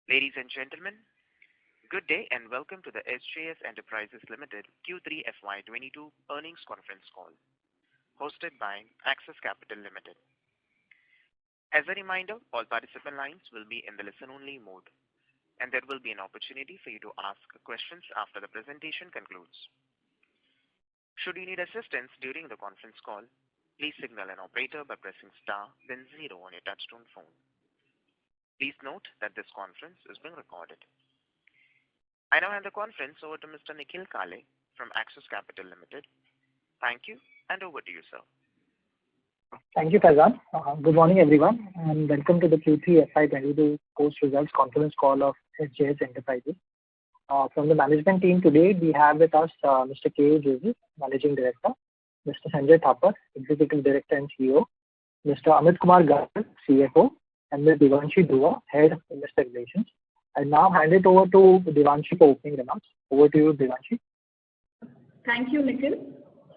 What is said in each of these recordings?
Ladies and gentlemen, good day and welcome to the SJS Enterprises Limited Q3 FY22 earnings conference call, hosted by Axis Capital Limited. As a reminder, all participant lines will be in the listen-only mode, and there will be an opportunity for you to ask questions after the presentation concludes. Should you need assistance during the conference call, please signal an operator by pressing star, then 0 on your touchtone phone. Please note that this conference is being recorded. I now hand the conference over to Mr. Nikhil Kale from Axis Capital Limited. Thank you, and over to you, sir. Thank you, Faizan. Good morning, everyone, and welcome to the Q3 FY22 post-results conference call of SJS Enterprises. From the management team today, we have with us Mr. K. Joseph, Managing Director, Mr. Sanjay Thapar, Executive Director and CEO, Mr. Amit Kumar Garg, CFO, and Ms. Devanshi Dua, Head of Investor Relations. I now hand it over to Devanshi for opening remarks. Over to you, Devanshi. Thank you, Nikhil.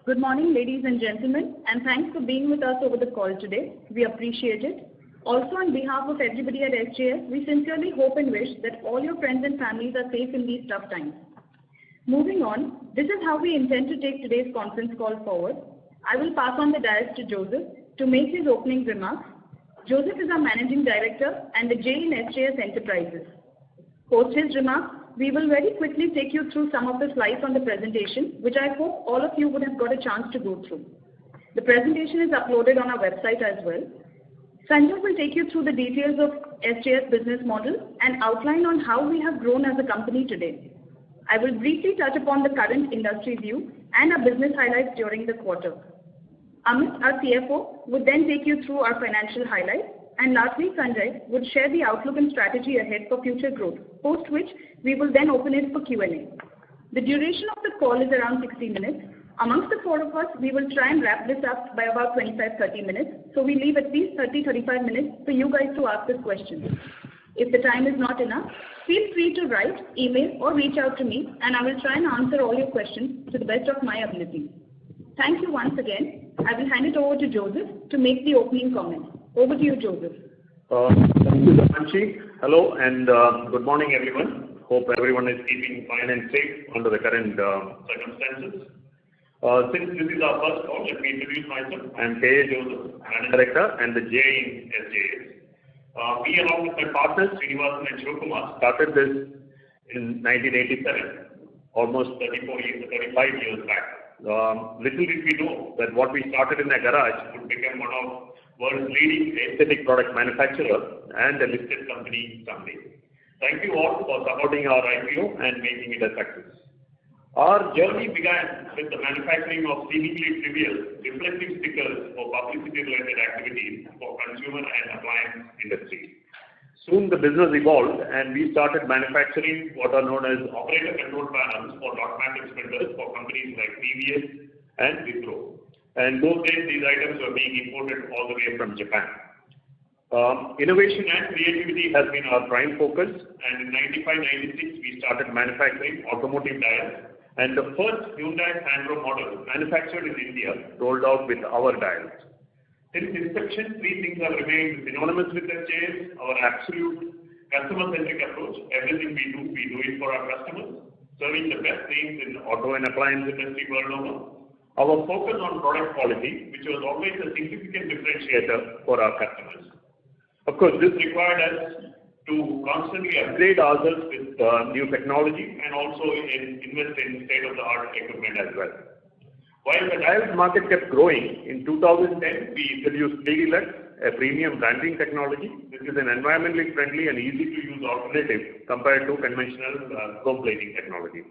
Good morning, ladies and gentlemen, and thanks for being with us over the call today. We appreciate it. Also, on behalf of everybody at SJS, we sincerely hope and wish that all your friends and families are safe in these tough times. Moving on, this is how we intend to take today's conference call forward. I will pass on the dais to Joseph to make his opening remarks. Joseph is our Managing Director and the J in SJS Enterprises. Post his remarks, we will very quickly take you through some of the slides on the presentation, which I hope all of you would have got a chance to go through. The presentation is uploaded on our website as well. Sanjay will take you through the details of SJS business model and outline on how we have grown as a company today. I will briefly touch upon the current industry view and our business highlights during the quarter. Amit, our CFO, would then take you through our financial highlights, and lastly, Sanjay would share the outlook and strategy ahead for future growth, post which we will then open it for Q&A. The duration of the call is around 60 minutes. Amongst the four of us, we will try and wrap this up by about 25-30 minutes, so we leave at least 30-35 minutes for you guys to ask us questions. If the time is not enough, feel free to write, email, or reach out to me, and I will try and answer all your questions to the best of my ability. Thank you once again. I will hand it over to Joseph to make the opening comments. Over to you, Joseph. Thank you, Devanshi. Hello and good morning, everyone. Hope everyone is keeping fine and safe under the current circumstances. Since this is our first call, let me introduce myself. I am K. Joseph, Managing Director and the J in SJS. We, along with my partners, Srinivasan and Shivakumar, started this in 1987, almost 35 years back. Little did we know that what we started in a garage would become one of world's leading aesthetic product manufacturer and a listed company someday. Thank you all for supporting our IPO and making it a success. Our journey began with the manufacturing of seemingly trivial reflective stickers for publicity-related activities for consumer and appliance industries. Soon the business evolved and we started manufacturing what are known as operator control panels for dotmatic printers for companies like TVS and Wipro. And those days these items were being imported all the way from Japan. Innovation and creativity has been our prime focus, and in 95-96 we started manufacturing automotive dials, and the first Hyundai Sandro model manufactured in India rolled out with our dials. Since inception, three things have remained synonymous with SJS: our absolute customer-centric approach. Everything we do it for our customers, serving the best names in auto and appliance industry world over. Our focus on product quality, which was always a significant differentiator for our customers. Of course, this required us to constantly upgrade ourselves with new technology and also invest in state-of-the-art equipment as well. While the dials market kept growing, in 2010 we introduced Lux, a premium branding technology. This is an environmentally friendly and easy to use alternative compared to conventional chrome plating technology.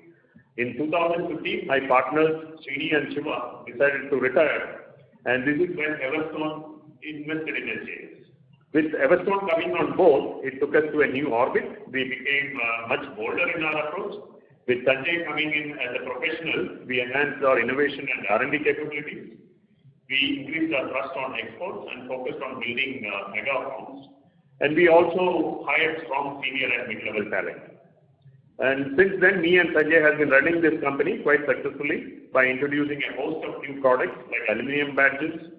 In 2015, my partners Srini and Shiva decided to retire, and this is when Everstone invested in SJS. With Everstone coming on board, it took us to a new orbit. We became much bolder in our approach. With Sanjay coming in as a professional, we enhanced our innovation and R&D capabilities. We increased our thrust on exports and focused on building mega accounts. And we also hired strong senior and mid-level talent. And since then, me and Sanjay have been running this company quite successfully by introducing a host of new products like aluminum badges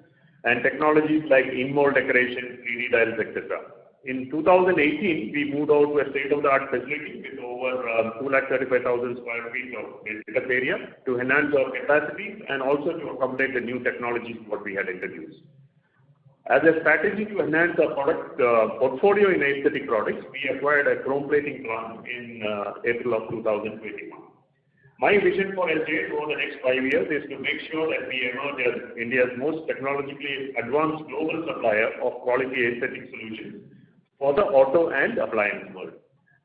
and technologies like in-mold decoration, 3D dials, etc. In 2018, we moved out to a state-of-the-art facility with over 235,000 square feet of built-up area to enhance our capacities and also to accommodate the new technologies what we had introduced. As a strategy to enhance our product portfolio in aesthetic products, we acquired a chrome plating plant in April of 2021. My vision for SJS over the next 5 years is to make sure that we emerge as India's most technologically advanced global supplier of quality aesthetic solutions for the auto and appliance world.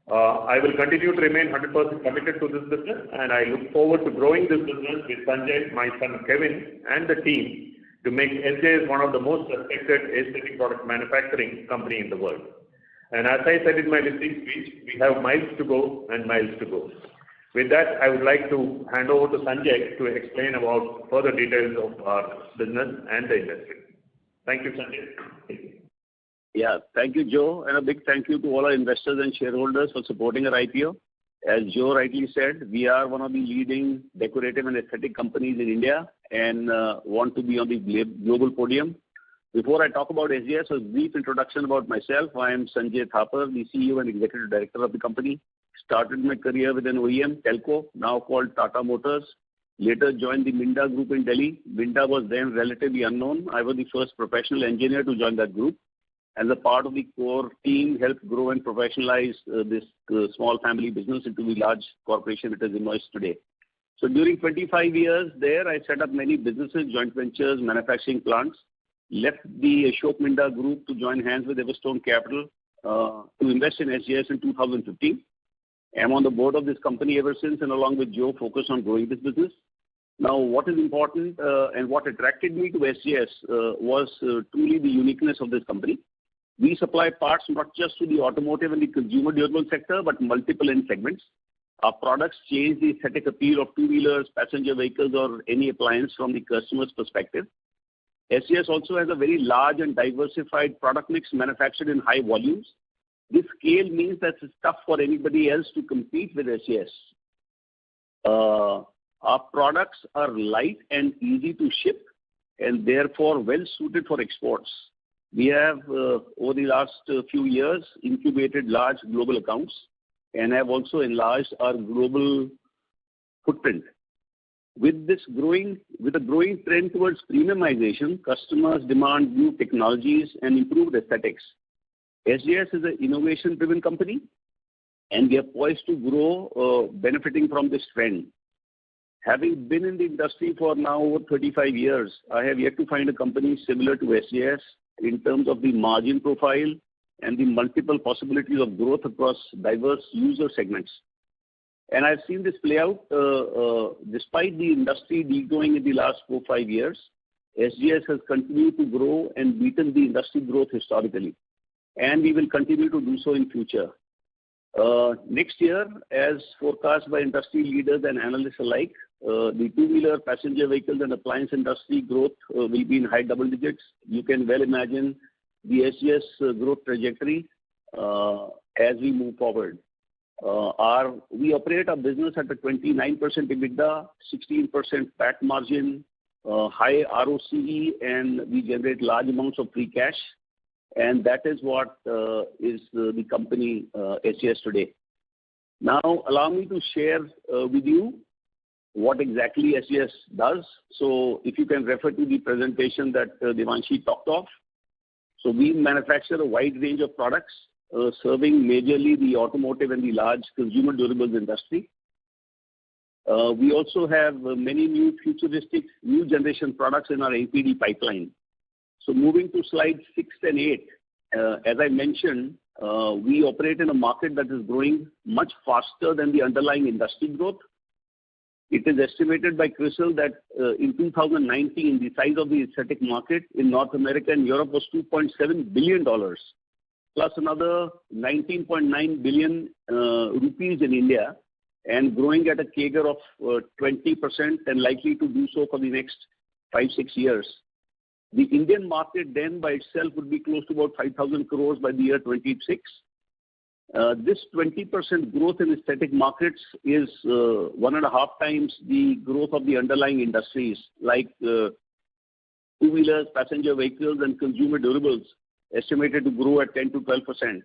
I will continue to remain 100% committed to this business, and I look forward to growing this business with Sanjay, my son Kevin, and the team to make SJS one of the most respected aesthetic product manufacturing company in the world. And as I said in my listing speech, we have miles to go and miles to go. With that, I would like to hand over to Sanjay to explain about further details of our business and the industry. Thank you, Sanjay. Yeah, thank you, Joe, and a big thank you to all our investors and shareholders for supporting our IPO. As Joe rightly said, we are one of the leading decorative and aesthetic companies in India and want to be on the global podium. Before I talk about SJS, a brief introduction about myself. I am Sanjay Thapar, the CEO and Executive Director of the company. Started my career with an OEM, Telco, now called Tata Motors. Later joined the Minda Group in Delhi. Minda was then relatively unknown. I was the first professional engineer to join that group. As a part of the core team, helped grow and professionalize this small family business into the large corporation it has emerged today. So during 25 years there, I set up many businesses, joint ventures, manufacturing plants. Left the Ashok Minda Group to join hands with Everstone Capital to invest in SJS in 2015. I'm on the board of this company ever since, and along with Joe, focused on growing this business. Now, what is important and what attracted me to SJS was truly the uniqueness of this company. We supply parts not just to the automotive and the consumer durable sector, but multiple end segments. Our products change the aesthetic appeal of two-wheelers, passenger vehicles, or any appliance from the customer's perspective. SJS also has a very large and diversified product mix manufactured in high volumes. This scale means that it's tough for anybody else to compete with SJS. Our products are light and easy to ship and therefore well suited for exports. We have, over the last few years, incubated large global accounts and have also enlarged our global footprint. With a growing trend towards premiumization, customers demand new technologies and improved aesthetics. SJS is an innovation-driven company, and we are poised to grow, benefiting from this trend. Having been in the industry for now over 35 years, I have yet to find a company similar to SJS in terms of the margin profile and the multiple possibilities of growth across diverse user segments. And I've seen this play out despite the industry degrowing in the last 4-5 years. SJS has continued to grow and beaten the industry growth historically, and we will continue to do so in future. Next year, as forecast by industry leaders and analysts alike, the two-wheeler, passenger vehicles and appliance industry growth will be in high double digits. You can well imagine the SJS growth trajectory as we move forward. We operate our business at a 29% EBITDA, 16% PAT margin, high ROCE, and we generate large amounts of free cash. And that is what is the company SJS today. Now, allow me to share with you what exactly SJS does. So if you can refer to the presentation that Devanshi talked of. So we manufacture a wide range of products serving majorly the automotive and the large consumer durables industry. We also have many new futuristic, new generation products in our APD pipeline. So moving to slides 6 and 8, as I mentioned, we operate in a market that is growing much faster than the underlying industry growth. It is estimated by CRISIL that in 2019, the size of the aesthetic market in North America and Europe was $2.7 billion, plus another 19.9 billion rupees in India, and growing at a CAGR of 20% and likely to do so for the next 5-6 years. The Indian market then by itself would be close to about 5,000 crores by the year 2026. This 20% growth in aesthetic markets is 1.5 times the growth of the underlying industries like two-wheelers, passenger vehicles and consumer durables. estimated to grow at 10 to 12%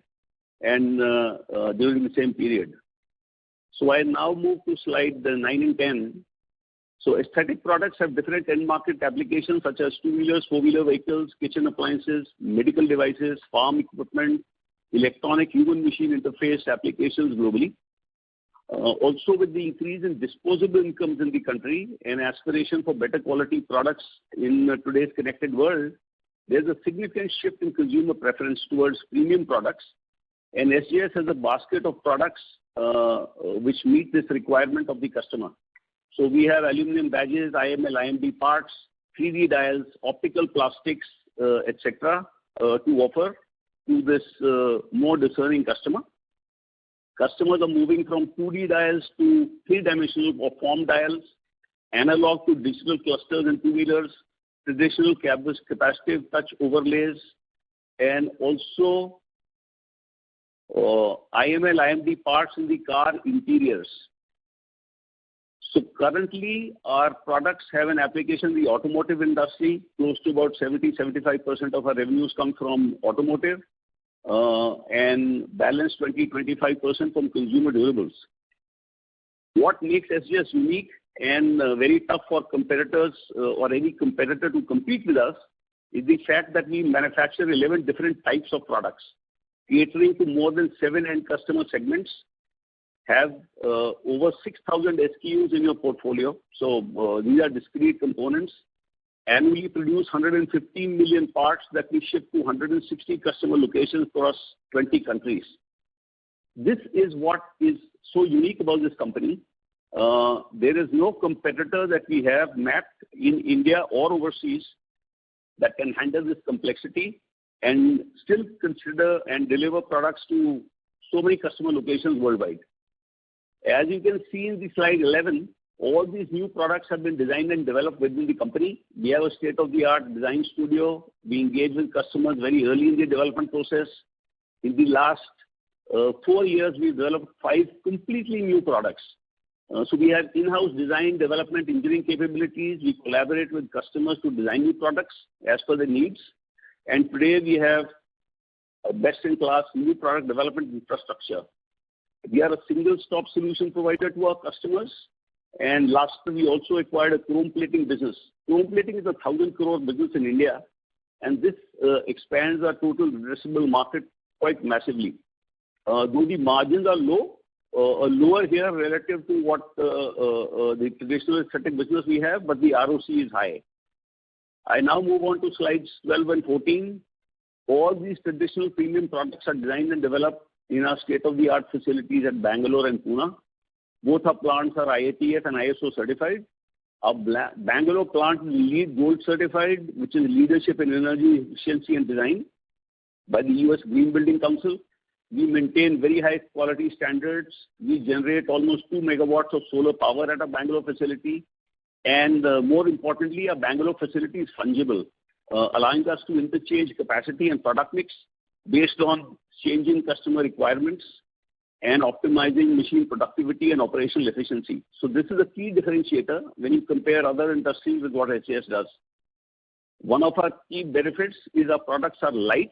and during the same period. So I now move to slide 9 and 10. So aesthetic products have different end market applications such as two-wheelers, four-wheeler vehicles, kitchen appliances, medical devices, farm equipment, electronic human-machine interface applications globally. Also, with the increase in disposable incomes in the country and aspiration for better quality products in today's connected world, there's a significant shift in consumer preference towards premium products. And SJS has a basket of products which meet this requirement of the customer. So we have aluminum badges, IML, IMD parts, 3D dials, optical plastics, etc. To offer to this more discerning customer. Customers are moving from 2D dials to three-dimensional or form dials, analog to digital clusters in two-wheelers, traditional capacitive touch overlays, and also IML, IMD parts in the car interiors. So currently, our products have an application in the automotive industry. Close to about 70-75% of our revenues come from automotive, and balance 20-25% from consumer durables. What makes SJS unique and very tough for competitors or any competitor to compete with us is the fact that we manufacture 11 different types of products, catering to more than 7 end customer segments, have over 6,000 SKUs in your portfolio. So these are discrete components. Annually produce 115 million parts that we ship to 160 customer locations across 20 countries. This is what is so unique about this company. There is no competitor that we have mapped in India or overseas that can handle this complexity and still consider and deliver products to so many customer locations worldwide. As you can see in the slide 11, all these new products have been designed and developed within the company. We have a state-of-the-art design studio. We engage with customers very early in the development process. In the last 4 years, we've developed 5 completely new products. So we have in-house design, development, engineering capabilities. We collaborate with customers to design new products as per their needs. And today we have a best-in-class new product development infrastructure. We are a single-stop solution provider to our customers. And last year, we also acquired a chrome plating business. Chrome plating is a 1,000 crore business in India, and this expands our total addressable market quite massively. Though the margins are lower here relative to what the traditional aesthetic business we have, but the ROC is high. I now move on to slides 12 and 14. All these traditional premium products are designed and developed in our state-of-the-art facilities at Bangalore and Pune. Both our plants are IATF and ISO certified. Our Bangalore plant is LEED Gold certified, which is leadership in energy efficiency and design by the US Green Building Council. We maintain very high quality standards. We generate almost 2 megawatts of solar power at our Bangalore facility. And more importantly, our Bangalore facility is fungible, allowing us to interchange capacity and product mix based on changing customer requirements and optimizing machine productivity and operational efficiency. So this is a key differentiator when you compare other industries with what SJS does. One of our key benefits is our products are light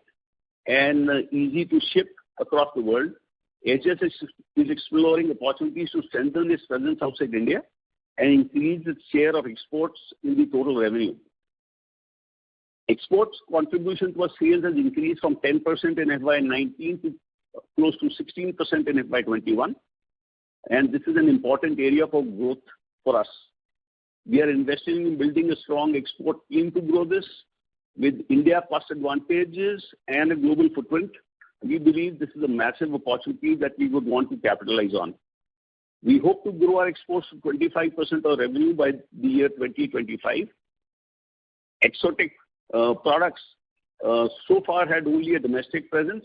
and easy to ship across the world. SJS is exploring opportunities to strengthen its presence outside India and increase its share of exports in the total revenue. Exports contribution to our sales has increased from 10% in FY19 to close to 16% in FY21, and this is an important area for growth for us. We are investing in building a strong export team to grow this. With India cost advantages and a global footprint, we believe this is a massive opportunity that we would want to capitalize on. We hope to grow our exports to 25% of revenue by the year 2025. Exotic products so far had only a domestic presence,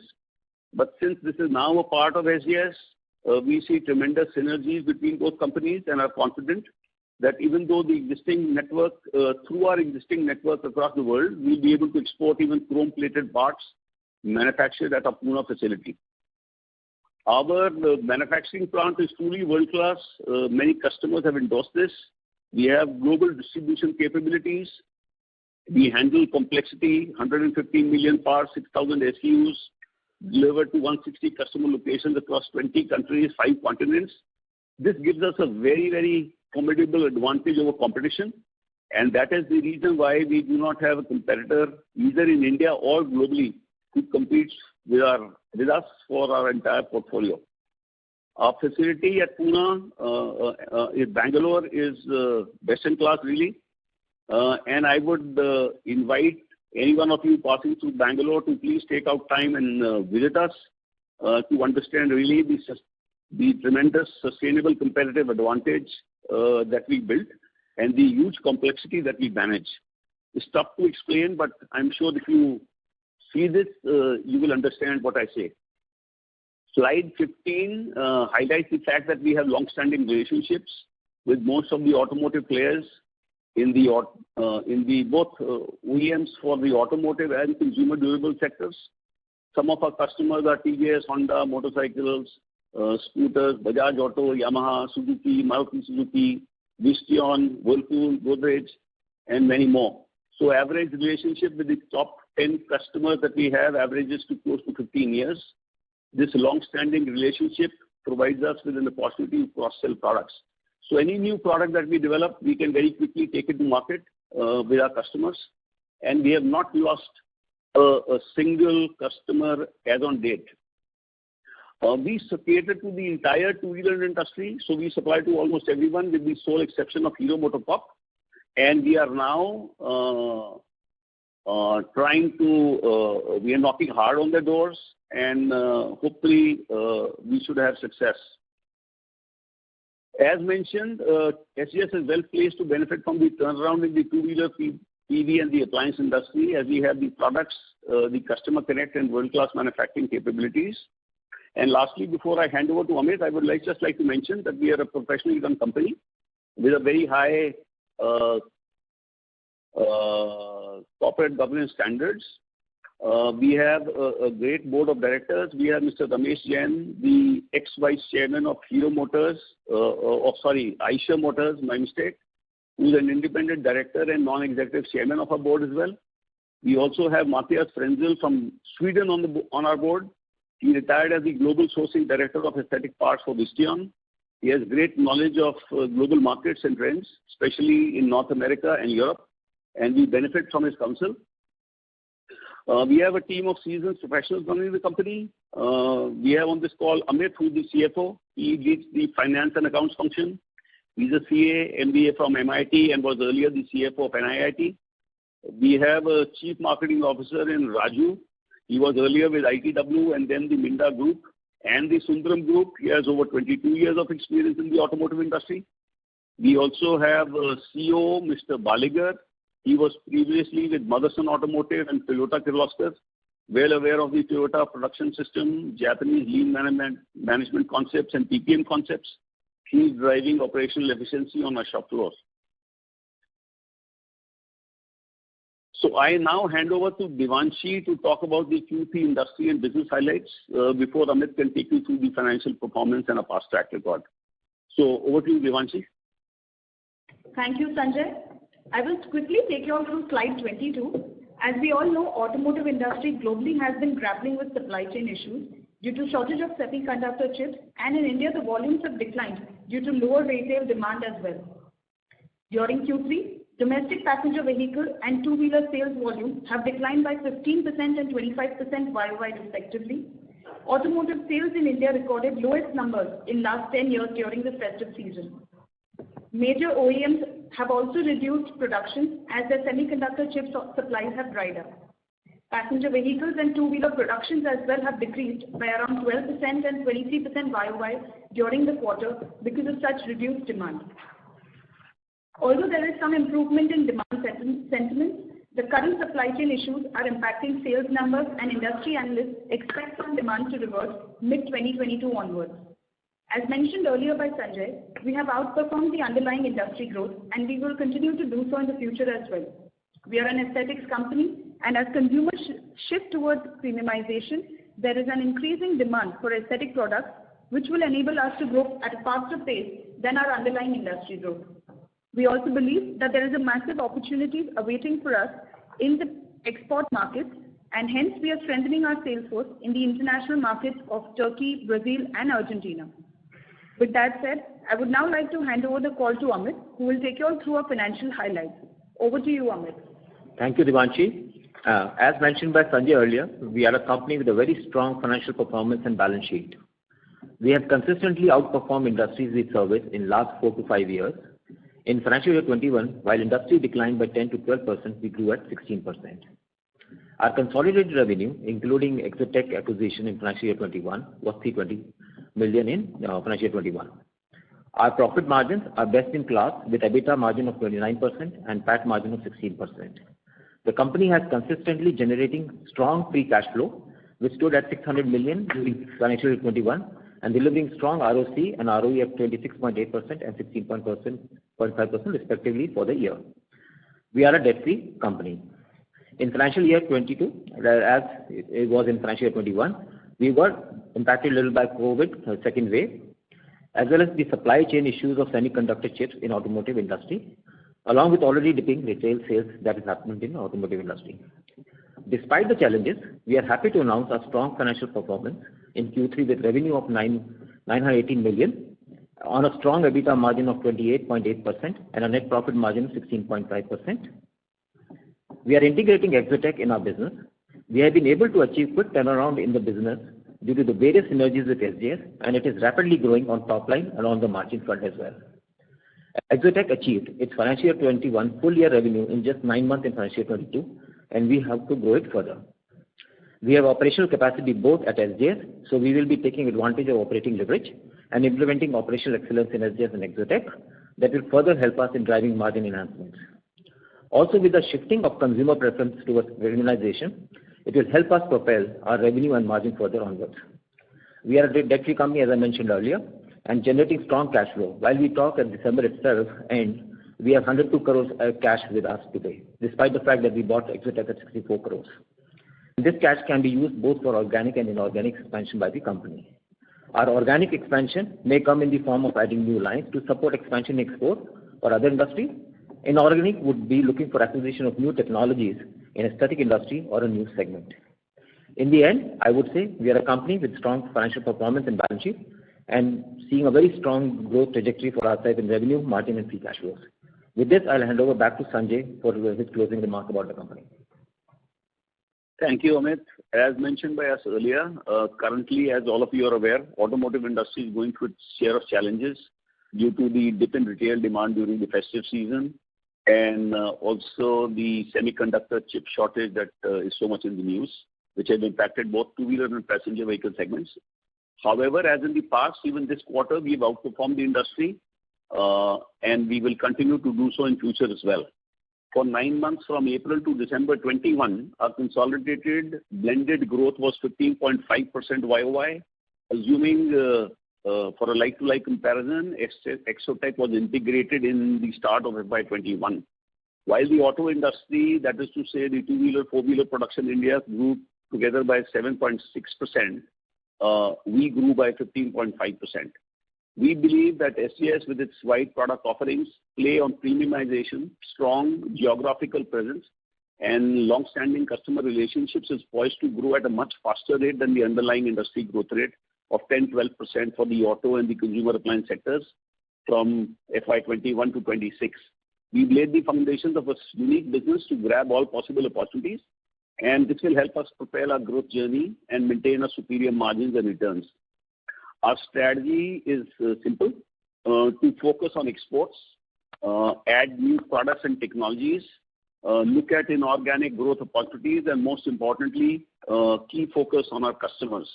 but since this is now a part of SJS, we see tremendous synergies between both companies and are confident that even though the existing network, through our existing network across the world, we'll be able to export even chrome-plated parts manufactured at our Pune facility. Our manufacturing plant is truly world-class. Many customers have endorsed this. We have global distribution capabilities. We handle complexity, 115 million parts, 6,000 SKUs, delivered to 160 customer locations across 20 countries, 5 continents. This gives us a very, very formidable advantage over competition, and that is the reason why we do not have a competitor either in India or globally who competes with us for our entire portfolio. Our facility at Pune, in Bangalore, is best in class really, and I would invite any one of you passing through Bangalore to please take out time and visit us to understand really the tremendous sustainable competitive advantage that we built and the huge complexity that we manage. It's tough to explain, but I'm sure if you see this, you will understand what I say. Slide 15 highlights the fact that we have long-standing relationships with most of the automotive players in the both OEMs for the automotive and consumer durable sectors. Some of our customers are TVS, Honda, motorcycles, scooters, Bajaj Auto, Yamaha, Suzuki, Maruti Suzuki, Visteon, Whirlpool, Godrej, and many more. So average relationship with the top 10 customers that we have averages to close to 15 years. This long-standing relationship provides us with an opportunity to cross-sell products. So any new product that we develop, we can very quickly take it to market with our customers, and we have not lost a single customer as on date. We cater to the entire two-wheeler industry, so we supply to almost everyone with the sole exception of Hero MotoCorp, and we are now we are knocking hard on their doors, and hopefully we should have success. As mentioned, SJS is well placed to benefit from the turnaround in the two-wheeler, PV and the appliance industry, as we have the products, the customer connect and world-class manufacturing capabilities. And lastly, before I hand over to Amit, I would just like to mention that we are a professionally run company with a very high corporate governance standards. We have a great board of directors. We have Mr. Ramesh Jain, the ex-vice chairman of Hero Motors, Eicher Motors, my mistake, who is an independent director and non-executive chairman of our board as well. We also have Matthias Frenzel from Sweden on our board. He retired as the global sourcing director of aesthetic parts for Visteon. He has great knowledge of global markets and trends, especially in North America and Europe, and we benefit from his counsel. We have a team of seasoned professionals running the company. We have on this call Amit, who is the CFO. He leads the finance and accounts function. He's a CA, MBA from MIT, and was earlier the CFO of NIIT. We have a chief marketing officer in Raju. He was earlier with ITW and then the Minda Group and the Sundaram Group. He has over 22 years of experience in the automotive industry. We also have a CEO, Mr. Baligar. He was previously with Motherson Automotive and Toyota Kirloskar, well aware of the Toyota production system, Japanese lean management concepts and TPM concepts. He is driving operational efficiency on our shop floor. So I now hand over to Devanshi to talk about the Q3 industry and business highlights before Amit can take you through the financial performance and a past track record. So over to you, Devanshi. Thank you, Sanjay. I will quickly take you all through slide 22. As we all know, automotive industry globally has been grappling with supply chain issues due to shortage of semiconductor chips, and in India the volumes have declined due to lower retail demand as well. During Q3, domestic passenger vehicle and two-wheeler sales volume have declined by 15% and 25% YOY respectively. Automotive sales in India recorded lowest numbers in last 10 years during the festive season. Major OEMs have also reduced production as their semiconductor chip supplies have dried up. Passenger vehicles and two-wheeler productions as well have decreased by around 12% and 23% YOY during the quarter because of such reduced demand. Although there is some improvement in demand sentiments, the current supply chain issues are impacting sales numbers, and industry analysts expect some demand to revert mid-2022 onwards. As mentioned earlier by Sanjay, we have outperformed the underlying industry growth, and we will continue to do so in the future as well. We are an aesthetics company, and as consumers shift towards premiumization, there is an increasing demand for aesthetic products, which will enable us to grow at a faster pace than our underlying industry growth. We also believe that there is a massive opportunity awaiting for us in the export markets, and hence we are strengthening our sales force in the international markets of Turkey, Brazil, and Argentina. With that said, I would now like to hand over the call to Amit, who will take you all through our financial highlights. Over to you, Amit. Thank you, Devanshi. As mentioned by Sanjay earlier, we are a company with a very strong financial performance and balance sheet. We have consistently outperformed industries we service in last 4 to 5 years. In financial year 21, while industry declined by 10 to 12%, we grew at 16%. Our consolidated revenue, including Exotech acquisition in financial year 21, was 320 million in financial year 21. Our profit margins are best in class with EBITDA margin of 29% and PAT margin of 16%. The company has consistently generating strong free cash flow, which stood at 600 million during financial year 21 and delivering strong ROC and ROE of 26.8% and 16.5% respectively for the year. We are a debt-free company. In financial year 22, as it was in financial year 21, we were impacted a little by COVID second wave, as well as the supply chain issues of semiconductor chips in automotive industry, along with already dipping retail sales that is happening in the automotive industry. Despite the challenges, we are happy to announce our strong financial performance in Q3 with revenue of 918 million on a strong EBITDA margin of 28.8% and a net profit margin of 16.5%. We are integrating Exotech in our business. We have been able to achieve quick turnaround in the business due to the various synergies with SJS, and it is rapidly growing on top line and on the margin front as well. Exotech achieved its financial year 21 full year revenue in just 9 months in financial year 22, and we have to grow it further. We have operational capacity both at SJS, so we will be taking advantage of operating leverage and implementing operational excellence in SJS and Exotech that will further help us in driving margin enhancements. Also, with the shifting of consumer preference towards premiumization, it will help us propel our revenue and margin further onwards. We are a debt-free company, as I mentioned earlier, and generating strong cash flow. While we talk at December itself, and we have 102 crores cash with us today, despite the fact that we bought Exotech at 64 crores. This cash can be used both for organic and inorganic expansion by the company. Our organic expansion may come in the form of adding new lines to support expansion in export or other industries. Inorganic would be looking for acquisition of new technologies in aesthetic industry or a new segment. In the end, I would say we are a company with strong financial performance and balance sheet and seeing a very strong growth trajectory for our side in revenue, margin and free cash flows. With this, I'll hand over back to Sanjay for his closing remark about the company. Thank you, Amit. As mentioned by us earlier, currently, as all of you are aware, automotive industry is going through its share of challenges due to the dip in retail demand during the festive season and also the semiconductor chip shortage that is so much in the news, which has impacted both two-wheeler and passenger vehicle segments. However, as in the past, even this quarter, we've outperformed the industry and we will continue to do so in future as well. For 9 months from April to December 21, our consolidated blended growth was 15.5% YOY. Assuming for a like-to-like comparison, Exotech was integrated in the start of FY21. While the auto industry, that is to say the two-wheeler, four-wheeler production in India grew together by 7.6%, we grew by 15.5%. We believe that SJS with its wide product offerings, play on premiumization, strong geographical presence and long-standing customer relationships is poised to grow at a much faster rate than the underlying industry growth rate of 10-12% for the auto and the consumer appliance sectors from FY21 to 26. We've laid the foundations of a unique business to grab all possible opportunities, and this will help us propel our growth journey and maintain our superior margins and returns. Our strategy is simple, to focus on exports, add new products and technologies, look at inorganic growth opportunities, and most importantly, key focus on our customers.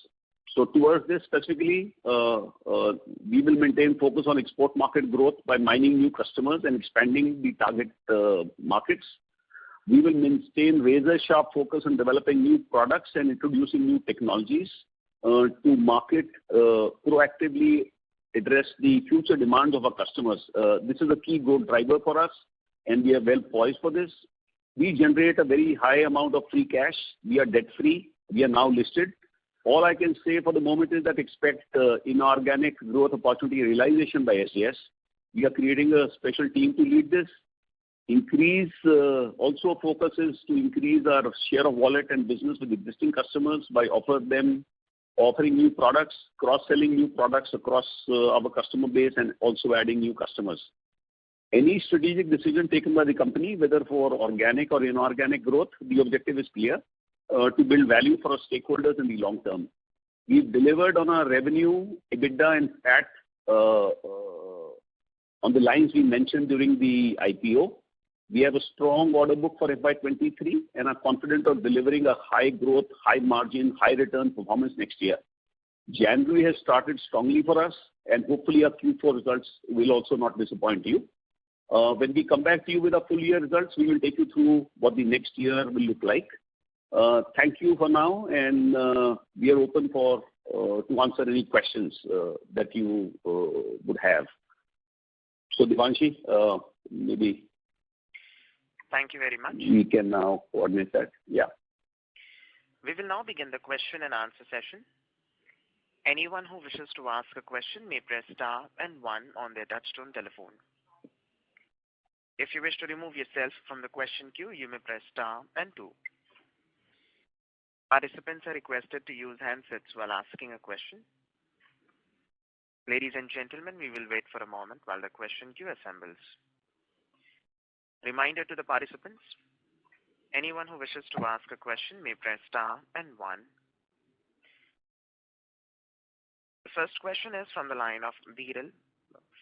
So towards this specifically, we will maintain focus on export market growth by mining new customers and expanding the target markets. We will maintain razor-sharp focus on developing new products and introducing new technologies to market, proactively address the future demands of our customers. This is a key growth driver for us, and we are well poised for this. We generate a very high amount of free cash. We are debt-free. We are now listed. All I can say for the moment is that expect inorganic growth opportunity realization by SJS. We are creating a special team to lead this. Also focus is to increase our share of wallet and business with existing customers by offering new products, cross-selling new products across our customer base, and also adding new customers. Any strategic decision taken by the company, whether for organic or inorganic growth, the objective is clear, to build value for our stakeholders in the long term. We've delivered on our revenue, EBITDA, and PAT on the lines we mentioned during the IPO. We have a strong order book for FY23 and are confident of delivering a high growth, high margin, high return performance next year. January has started strongly for us, and hopefully our Q4 results will also not disappoint you. When we come back to you with our full year results, we will take you through what the next year will look like. Thank you for now, and we are open to answer any questions that you would have. So Devanshi, maybe. Thank you very much. We can now coordinate that. Yeah. We will now begin the question and answer session. Anyone who wishes to ask a question may press star and 1 on their touchtone telephone. If you wish to remove yourself from the question queue, you may press star and 2. Participants are requested to use handsets while asking a question. Ladies and gentlemen, we will wait for a moment while the question queue assembles. Reminder to the participants, anyone who wishes to ask a question may press star and 1. The first question is from the line of Dhiral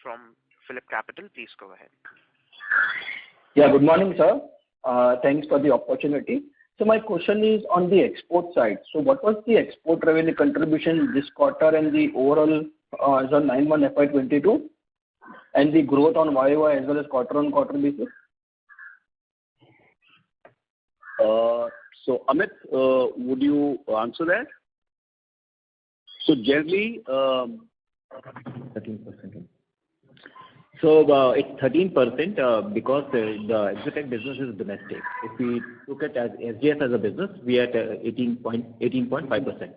from Phillip Capital. Please go ahead. Yeah, good morning, sir. Thanks for the opportunity. So my question is on the export side. So what was the export revenue contribution this quarter and the overall as on 9-month FY22, and the growth on YOY as well as quarter-on-quarter basis? So Amit, would you answer that? So generally, 13%. So it's 13% because the Exotech business is domestic. If we look at as SJS as a business, we are at 18.5%.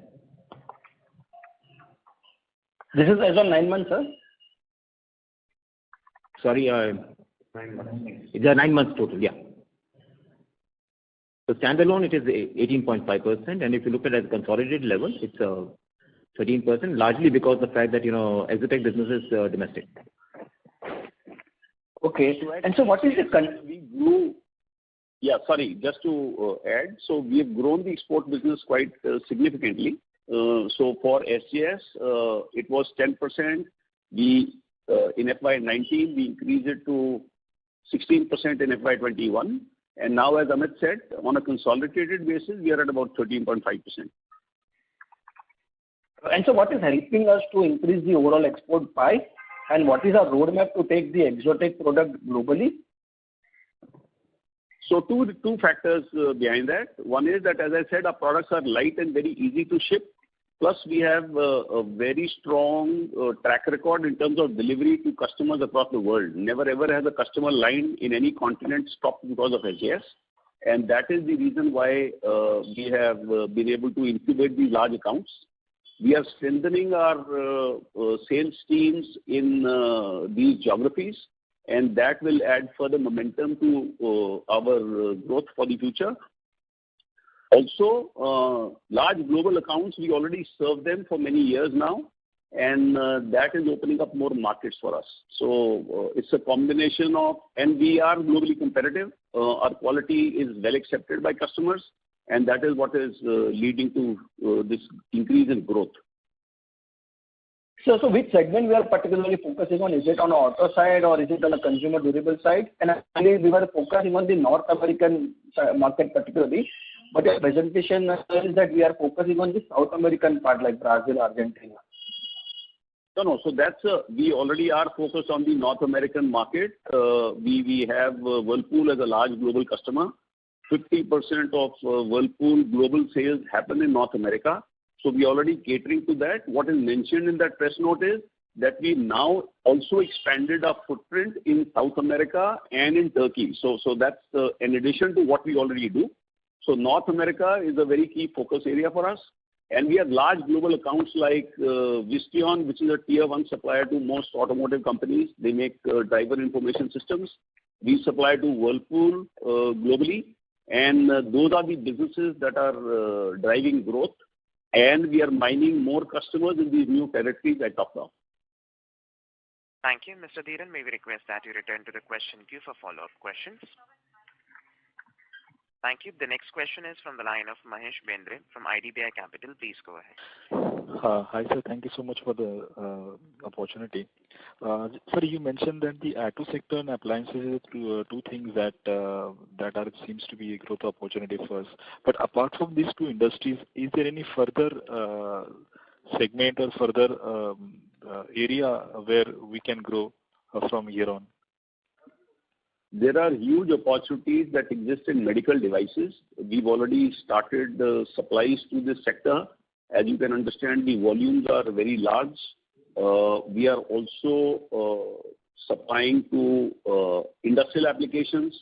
This is as on 9 months, sir? Sorry, 9 months. It's 9 months total, yeah. So standalone, it is 18.5%, and if you look at it at consolidated level, it's 13%, largely because of the fact that, Exotech business is domestic. Okay. And so what is the we grew? Yeah, sorry, just to add, so we have grown the export business quite significantly. So for SJS, it was 10%. In FY19, we increased it to 16% in FY21. And now, as Amit said, on a consolidated basis, we are at about 13.5%. And so what is helping us to increase the overall export pie? And what is our roadmap to take the Exotech product globally? So two factors behind that. One is that, as I said, our products are light and very easy to ship. Plus, we have a very strong track record in terms of delivery to customers across the world. Never ever has a customer line in any continent stopped because of SJS. And that is the reason why we have been able to incubate these large accounts. We are strengthening our sales teams in these geographies, and that will add further momentum to our growth for the future. Also, large global accounts, we already serve them for many years now, and that is opening up more markets for us. So it's a combination of, and we are globally competitive. Our quality is well accepted by customers, and that is what is leading to this increase in growth. So which segment we are particularly focusing on? Is it on the auto side or is it on the consumer durable side? And actually, we were focusing on the North American market particularly. But your presentation is that we are focusing on the South American part like Brazil, Argentina. No. So we already are focused on the North American market. We have Whirlpool as a large global customer. 50% of Whirlpool global sales happen in North America. So we are already catering to that. What is mentioned in that press note is that we now also expanded our footprint in South America and in Turkey. So that's in addition to what we already do. So North America is a very key focus area for us. And we have large global accounts like Visteon, which is a tier 1 supplier to most automotive companies. They make driver information systems. We supply to Whirlpool globally, and those are the businesses that are driving growth, and we are mining more customers in these new territories I talked of. Thank you. Mr. Dhiran, may we request that you return to the question queue for follow-up questions. Thank you. The next question is from the line of Mahesh Bendre from IDBI Capital. Please go ahead. Hi, sir. Thank you so much for the opportunity. Sir, you mentioned that the auto sector and appliances are two things that seems to be a growth opportunity for us. But apart from these two industries, is there any further segment or further area where we can grow from here on? There are huge opportunities that exist in medical devices. We've already started supplies to this sector. As you can understand, the volumes are very large. We are also supplying to industrial applications,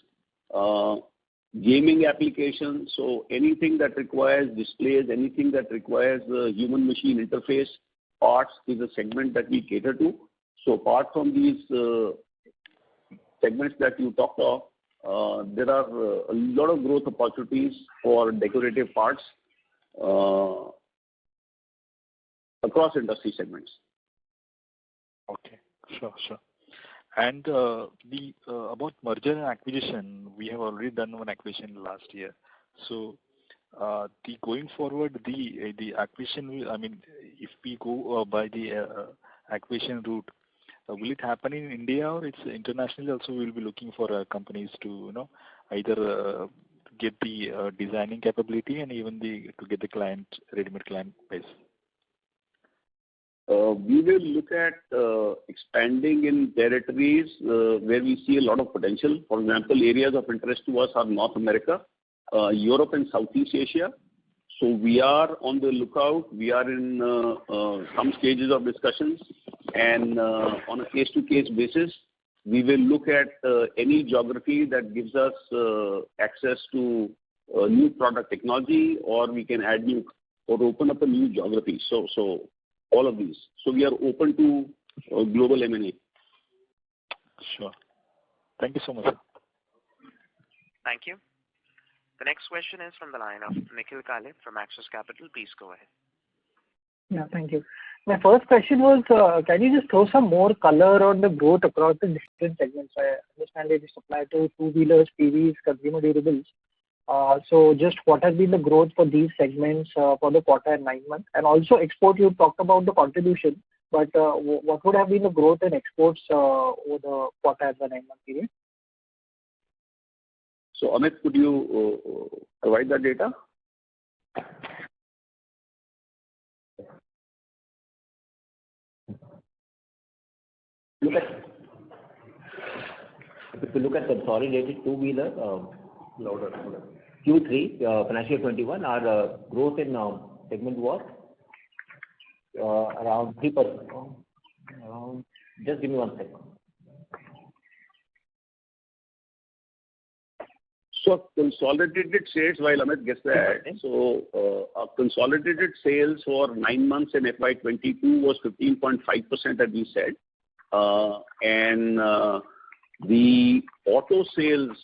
gaming applications. So anything that requires displays, anything that requires human-machine interface parts is a segment that we cater to. So apart from these segments that you talked of, there are a lot of growth opportunities for decorative parts across industry segments. Okay, sure. And about merger and acquisition, we have already done one acquisition last year. So going forward, the acquisition, if we go by the acquisition route, will it happen in India or it's internationally also? We'll be looking for companies to either get the designing capability and even to get the ready-made client base. We will look at expanding in territories where we see a lot of potential. For example, areas of interest to us are North America, Europe and Southeast Asia. So we are on the lookout. We are in some stages of discussions, and on a case-to-case basis, we will look at any geography that gives us access to new product technology, or we can add new or open up a new geography. So all of these. So we are open to global M&A. Sure. Thank you so much, sir. Thank you. The next question is from the line of Nikhil Kale from Axis Capital. Please go ahead. Yeah, thank you. My first question was, can you just throw some more color on the growth across the different segments? I understand that you supply to two-wheelers, PVs, consumer durables. So just what has been the growth for these segments for the quarter and 9 months? And also export, you talked about the contribution, but what would have been the growth in exports over the quarter and the 9-month period? So Amit, could you provide that data? If you look at consolidated two-wheeler, Q3 financial year 21, our growth in segment was around 3%. Just give me 1 second. So consolidated sales, while Amit gets that, so our consolidated sales for 9 months in FY22 was 15.5%, as we said. And the auto sales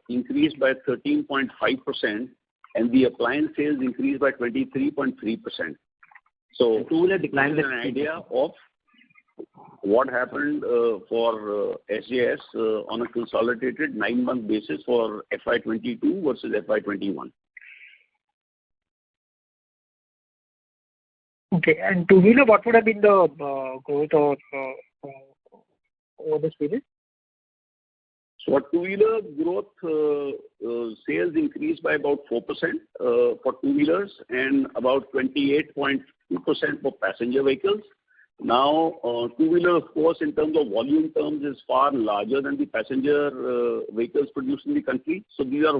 increased by 13.5%, and the appliance sales increased by 23.3%. So two-wheeler declined an idea of what happened for SJS on a consolidated 9-month basis for FY22 versus FY21. Okay, and two-wheeler, what would have been the growth over this period? So for two-wheeler growth, sales increased by about 4% for two-wheelers and about 28.2% for passenger vehicles. Now, two-wheeler, of course, in terms of volume terms, is far larger than the passenger vehicles produced in the country. So these are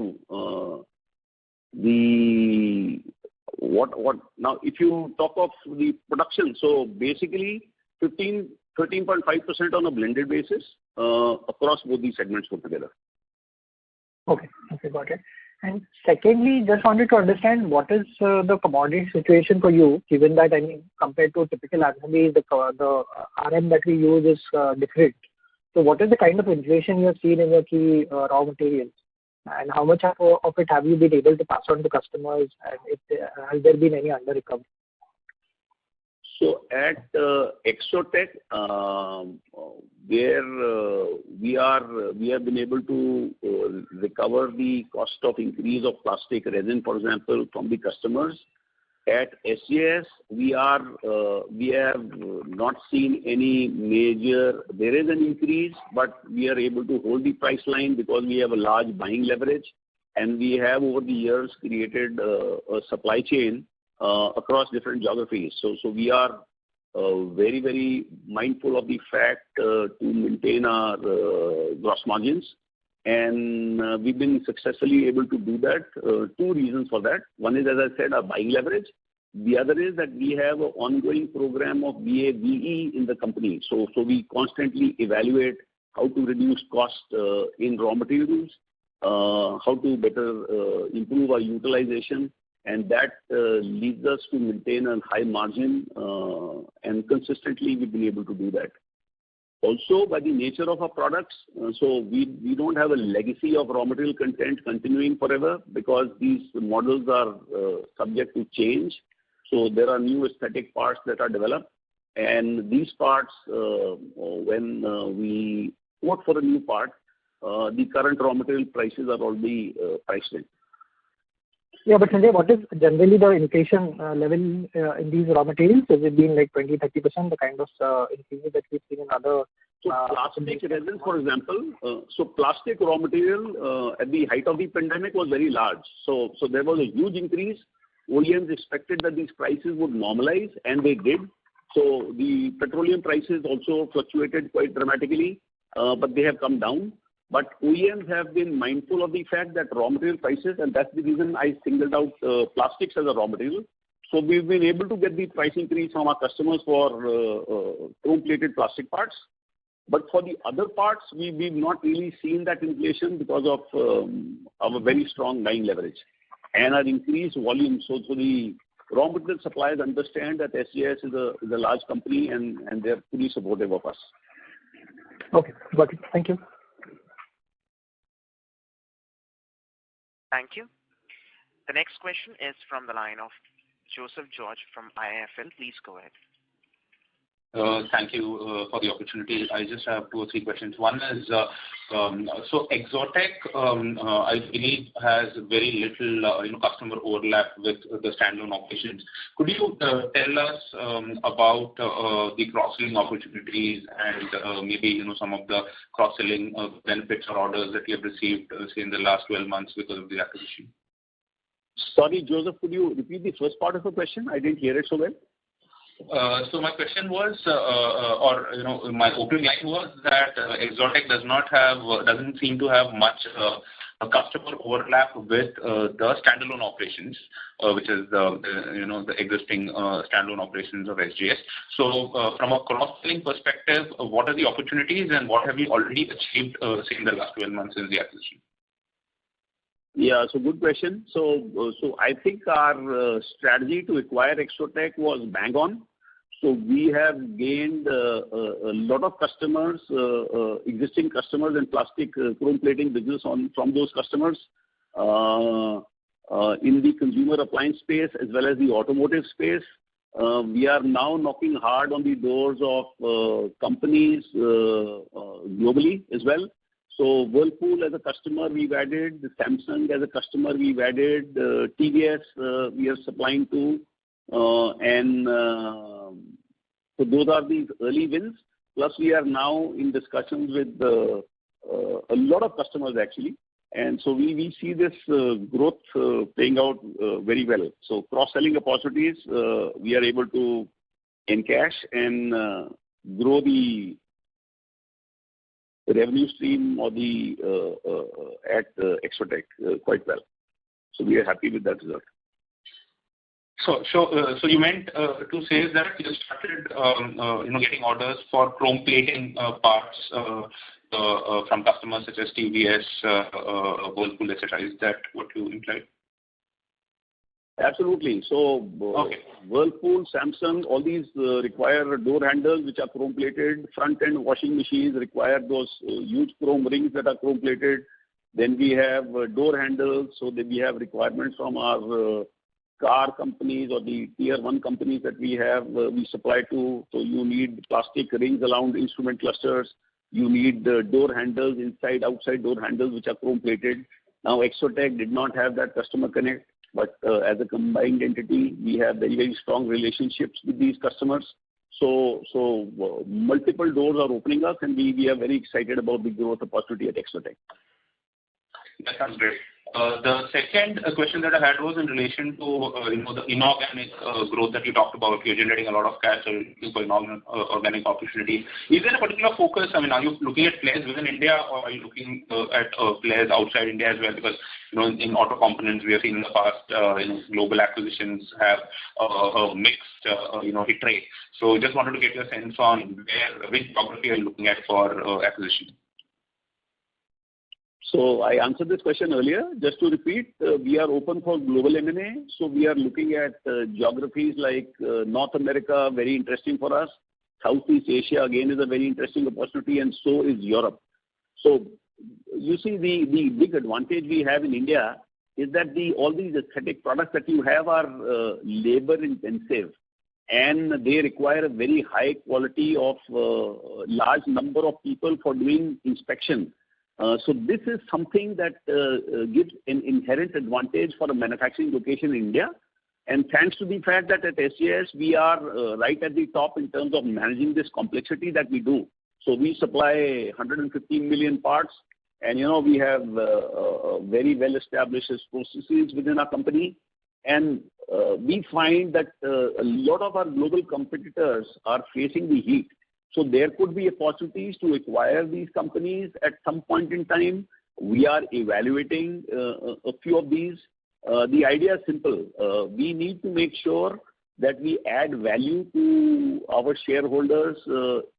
now, if you talk of the production, so basically 13.5% on a blended basis across both these segments put together. Okay, got it. And secondly, just wanted to understand what is the commodity situation for you, given that, compared to typical assemblies, the RM that we use is different. So what is the kind of inflation you have seen in your key raw materials? And how much of it have you been able to pass on to customers, and has there been any under recovery? So at Exotech, where we have been able to recover the cost of increase of plastic resin, for example, from the customers. At SJS, we have not seen any major. There is an increase, but we are able to hold the price line because we have a large buying leverage, and we have over the years created a supply chain across different geographies. So we are very, very mindful of the fact to maintain our gross margins. And we've been successfully able to do that. Two reasons for that. One is, as I said, our buying leverage. The other is that we have an ongoing program of VAVE in the company. So we constantly evaluate how to reduce cost in raw materials, how to better improve our utilization, and that leads us to maintain a high margin, and consistently we've been able to do that. Also, by the nature of our products, so we don't have a legacy of raw material content continuing forever because these models are subject to change. So there are new aesthetic parts that are developed, and these parts, when we quote for a new part, the current raw material prices are already priced in. Yeah, but Sanjay, what is generally the inflation level in these raw materials? Has it been like 20-30%, the kind of increases that we've seen in other? So plastic resin, for example, so plastic raw material at the height of the pandemic was very large. So there was a huge increase. OEMs expected that these prices would normalize, and they did. So the petroleum prices also fluctuated quite dramatically, but they have come down. But OEMs have been mindful of the fact that raw material prices, and that's the reason I singled out plastics as a raw material. So we've been able to get the price increase from our customers for chrome-plated plastic parts. But for the other parts, we've not really seen that inflation because of our very strong buying leverage and our increased volume. So the raw material suppliers understand that SJS is a large company, and they're fully supportive of us. Okay, got it. Thank you. Thank you. The next question is from the line of Joseph George from IIFL. Please go ahead. Thank you for the opportunity. I just have 2 or 3 questions. One is, so Exotech, I believe, has very little customer overlap with the standalone operations. Could you tell us about the cross-selling opportunities and maybe some of the cross-selling benefits or orders that you have received say in the last 12 months because of the acquisition? Sorry, Joseph, could you repeat the first part of the question? I didn't hear it so well. So my question was, my opening line was that Exotech doesn't seem to have much customer overlap with the standalone operations, which is the existing standalone operations of SJS. So from a cross-selling perspective, what are the opportunities and what have you already achieved say in the last 12 months since the acquisition? Yeah, so good question. So I think our strategy to acquire Exotech was bang on. So we have gained a lot of customers, existing customers in plastic chrome plating business from those customers in the consumer appliance space as well as the automotive space. We are now knocking hard on the doors of companies globally as well. So Whirlpool as a customer we've added, Samsung as a customer we've added, TVS we are supplying to, and so those are the early wins. Plus we are now in discussions with a lot of customers actually, and so we see this growth playing out very well. So cross-selling opportunities we are able to encash and grow the revenue stream or at Exotech quite well. So we are happy with that result. So you meant to say that you started getting orders for chrome plating parts from customers such as TVS, Whirlpool, etc. Is that what you implied? Absolutely. So, Okay. Whirlpool, Samsung, all these require door handles which are chrome-plated. Front-end washing machines require those huge chrome rings that are chrome-plated. Then we have door handles, so then we have requirements from our car companies or the tier 1 companies that we have, we supply to. So you need plastic rings around instrument clusters. You need door handles, inside, outside door handles which are chrome-plated. Now, Exotec did not have that customer connect. But as a combined entity, we have very, very strong relationships with these customers. So multiple doors are opening up, and we are very excited about the growth opportunity at Exotec. That sounds great. The second question that I had was in relation to the inorganic growth that you talked about. You're generating a lot of cash or looking for organic opportunity. Is there a particular focus? I mean, are you looking at players within India, or are you looking at players outside India as well? Because in auto components, we have seen in the past, global acquisitions have a mixed hit rate. So just wanted to get your sense on which geography are you looking at for acquisition. So I answered this question earlier. Just to repeat, we are open for global M&A. So we are looking at geographies like North America, very interesting for us. Southeast Asia, again, is a very interesting opportunity, and so is Europe. So you see, the big advantage we have in India is that all these aesthetic products that you have are labor intensive, and they require a very high quality of large number of people for doing inspection. So this is something that gives an inherent advantage for a manufacturing location in India. And thanks to the fact that at SJS, we are right at the top in terms of managing this complexity that we do. So we supply 115 million parts, and we have very well-established processes within our company. And we find that a lot of our global competitors are facing the heat. So there could be opportunities to acquire these companies at some point in time. We are evaluating a few of these. The idea is simple. We need to make sure that we add value to our shareholders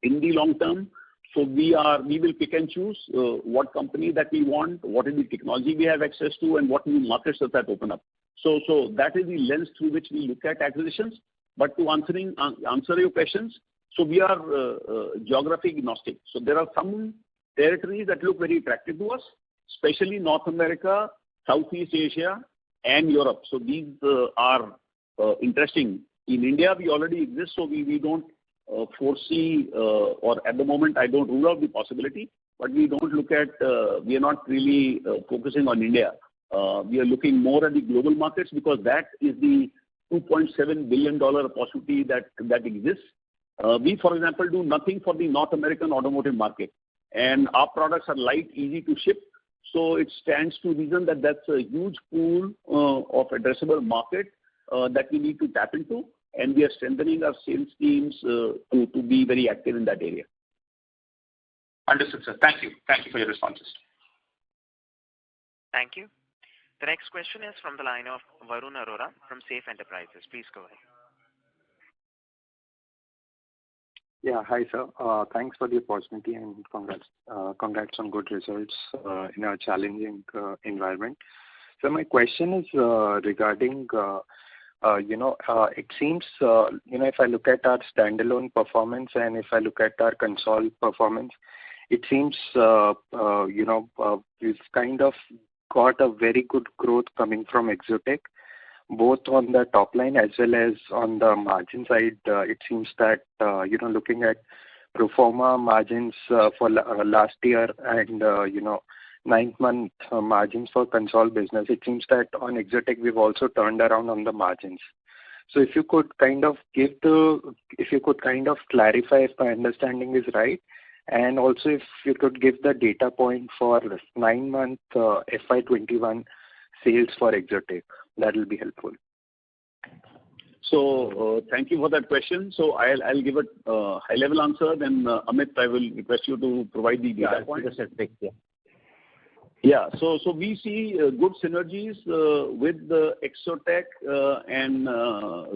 in the long term. So we will pick and choose what company that we want, what is the technology we have access to, and what new markets does that open up. So that is the lens through which we look at acquisitions. But to answer your questions, so we are geography agnostic. So there are some territories that look very attractive to us, especially North America, Southeast Asia, and Europe. So these are interesting. In India, we already exist, so we don't foresee, or at the moment, I don't rule out the possibility, but we don't look at, we are not really focusing on India. We are looking more at the global markets because that is the $2.7 billion opportunity that exists. We, for example, do nothing for the North American automotive market, and our products are light, easy to ship. So it stands to reason that that's a huge pool of addressable market that we need to tap into, and we are strengthening our sales teams to be very active in that area. Understood, sir. Thank you. Thank you for your responses. Thank you. The next question is from the line of Varun Arora from Safe Enterprises. Please go ahead. Yeah, hi, sir. Thanks for the opportunity and congrats on good results in a challenging environment. So my question is regarding, it seems, if I look at our standalone performance and if I look at our console performance, it seems, we've kind of got a very good growth coming from Exotec, both on the top line as well as on the margin side. It seems that, looking at pro forma margins for last year and, 9-month margins for console business, it seems that on Exotec, we've also turned around on the margins. So if you could kind of clarify if my understanding is right, and also if you could give the data point for 9-month FY21 sales for Exotec, that will be helpful. So thank you for that question. So I'll give a high-level answer. Then Amit, I will request you to provide the data point. Yeah. So we see good synergies with the Exotec, and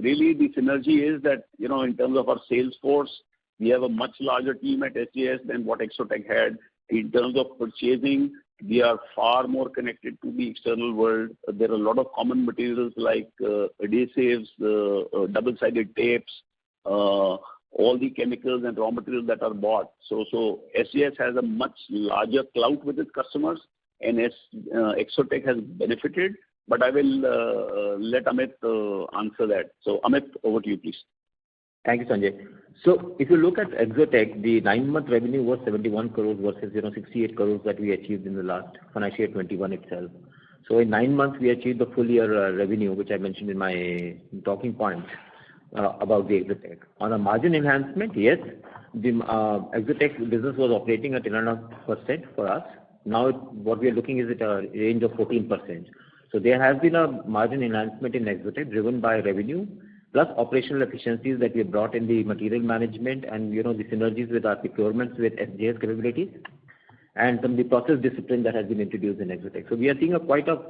really the synergy is that in terms of our sales force, we have a much larger team at SJS than what Exotec had. In terms of purchasing, We are far more connected to the external world. There are a lot of common materials like adhesives, double-sided tapes, all the chemicals and raw materials that are bought. So SJS has a much larger clout with its customers, and Exotech has benefited. But I will let Amit answer that. So Amit, over to you, please. Thank you, Sanjay. So if you look at Exotech, the 9-month revenue was 71 crores versus 68 crores that we achieved in the last financial year 21 itself. So in 9 months, we achieved the full year revenue, which I mentioned in my talking points about the Exotech. On a margin enhancement, yes, the Exotech business was operating at 11.5% for us. Now what we are looking is at a range of 14%. So there has been a margin enhancement in Exotech driven by revenue plus operational efficiencies that we have brought in the material management and the synergies with our procurements with SJS capabilities and some of the process discipline that has been introduced in Exotech. So we are seeing quite a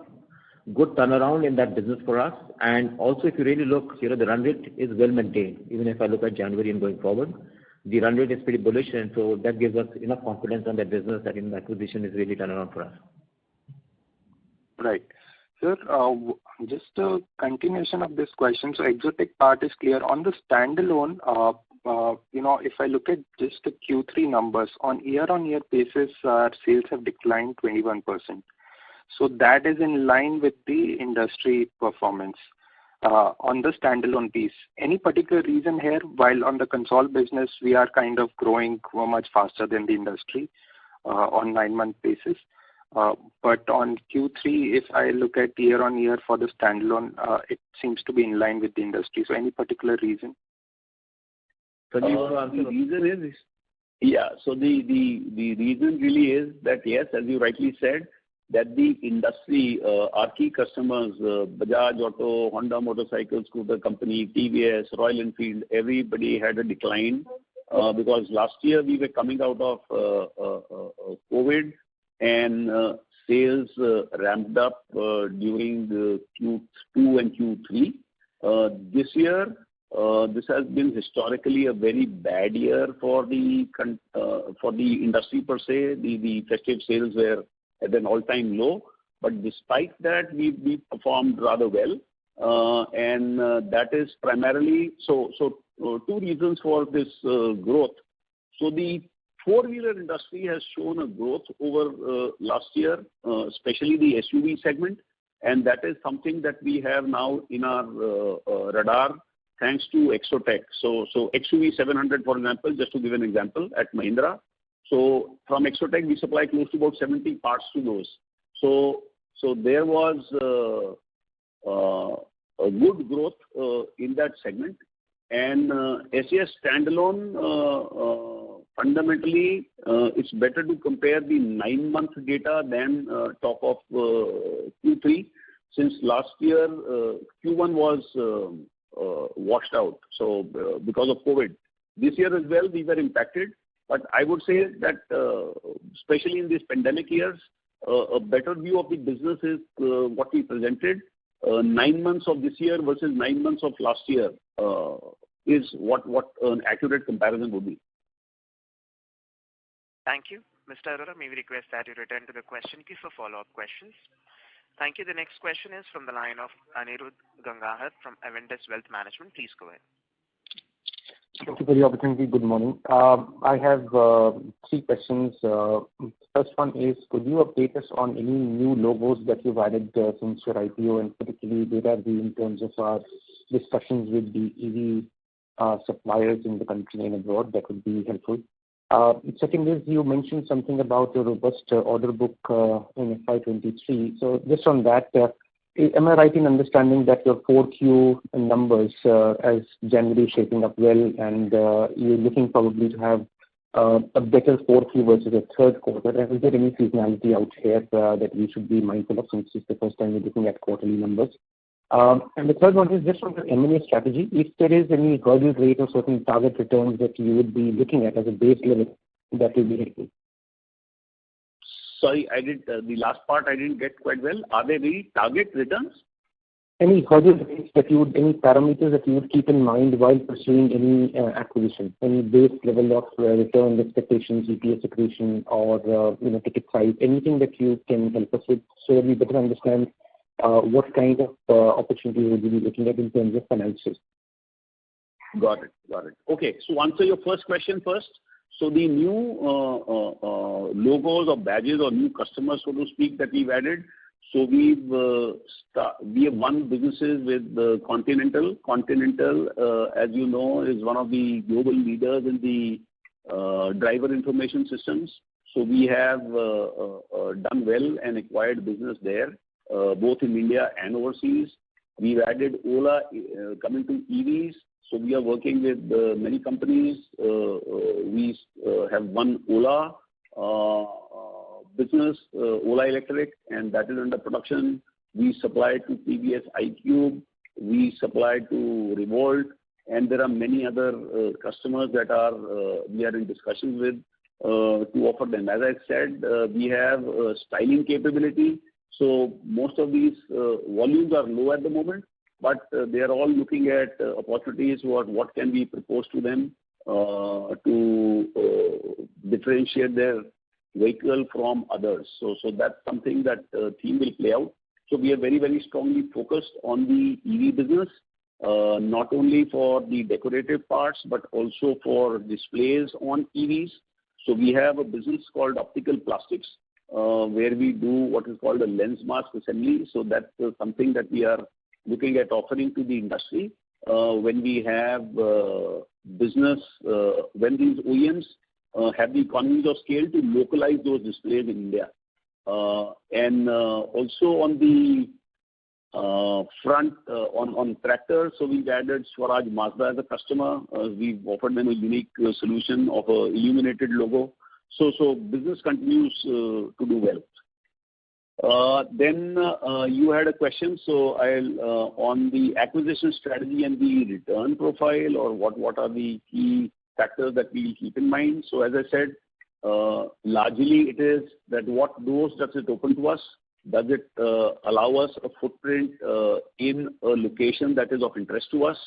good turnaround in that business for us. And also if you really look, the run rate is well maintained. Even if I look at January and going forward, the run rate is pretty bullish, and so that gives us enough confidence on that business that in the acquisition is really turnaround for us. Right. Sir, just a continuation of this question. So Exotech part is clear. On the standalone, if I look at just the Q3 numbers, on year-on-year basis, our sales have declined 21%. So that is in line with the industry performance on the standalone piece. Any particular reason here? While on the Concall business, we are kind of growing much faster than the industry on 9-month basis. But on Q3, if I look at year-on-year for the standalone, it seems to be in line with the industry. So any particular reason? So the reason is, so the reason really is that, yes, as you rightly said, that the industry, our key customers, Bajaj Auto, Honda Motorcycle Scooter Company, TVS, Royal Enfield, everybody had a decline because last year we were coming out of COVID and sales ramped up during the Q2 and Q3. This year, this has been historically a very bad year for the industry per se. The festive sales were at an all-time low, but despite that, we performed rather well, and that is primarily so. Two reasons for this growth. So the four-wheeler industry has shown a growth over last year, especially the SUV segment, and that is something that we have now in our radar thanks to Exotech. So XUV 700, for example, just to give an example, at Mahindra. So from Exotech, we supply close to about 70 parts to those. So there was a good growth in that segment. And SJS standalone, fundamentally, it's better to compare the 9-month data than talk of Q3, since last year Q1 was washed out. So because of COVID, this year as well we were impacted. But I would say that especially in these pandemic years, a better view of the business is what we presented. 9 months of this year versus 9 months of last year is what an accurate comparison would be. Thank you. Mr. Arora, may we request that you return to the question queue for follow-up questions. Thank you. The next question is from the line of Anirudh Gangahar from Avendus Wealth Management. Please go ahead. Thank you for the opportunity. Good morning. I have 3 questions. First one is, could you update us on any new logos that you've added since your IPO, and particularly where are we in terms of our discussions with the EV suppliers in the country and abroad? That would be helpful. Second is, you mentioned something about your robust order book in FY23. So just on that, am I right in understanding that your 4Q numbers as January shaping up well, and you're looking probably to have a better 4Q versus a third quarter? And is there any seasonality out here that we should be mindful of, since it's the first time we're looking at quarterly numbers? And the third one is just on the M&A strategy. If there is any hurdle rate or certain target returns that you would be looking at as a base level, that will be helpful. Sorry, the last part I didn't get quite well. Are there any target returns? any hurdle rates any parameters that you would keep in mind while pursuing any acquisition? Any base level of return expectations, EPS accretion, or ticket size? Anything that you can help us with so that we better understand what kind of opportunity would you be looking at in terms of financials? Got it. Okay, so answer your first question first. So the new logos or badges or new customers, so to speak, that we've added. So we have won businesses with Continental. Continental, as you know, is one of the global leaders in the driver information systems. So we have done well and acquired business there, both in India and overseas. We've added Ola coming to EVs. So we are working with many companies. We have won Ola business, Ola Electric, and that is under production. We supply to TVS iQube. We supply to Revolt, and there are many other customers that we are in discussions with to offer them. As I said, we have styling capability. So most of these volumes are low at the moment, but they are all looking at opportunities what can we propose to them to differentiate their vehicle from others. So that's something that theme will play out. So we are very, very strongly focused on the EV business, not only for the decorative parts, but also for displays on EVs. So we have a business called Optical Plastics, where we do what is called a lens mask assembly. So that's something that we are looking at offering to the industry when we have business, when these OEMs have the economies of scale to localize those displays in India. And also on the front, on tractors, so we've added Swaraj Mazda as a customer. We've offered them a unique solution of a illuminated logo. So business continues to do well. Then you had a question, so I'll on the acquisition strategy and the return profile, or what are the key factors that we keep in mind. So as I said, largely it is that what doors does it open to us? Does it allow us a footprint in a location that is of interest to us?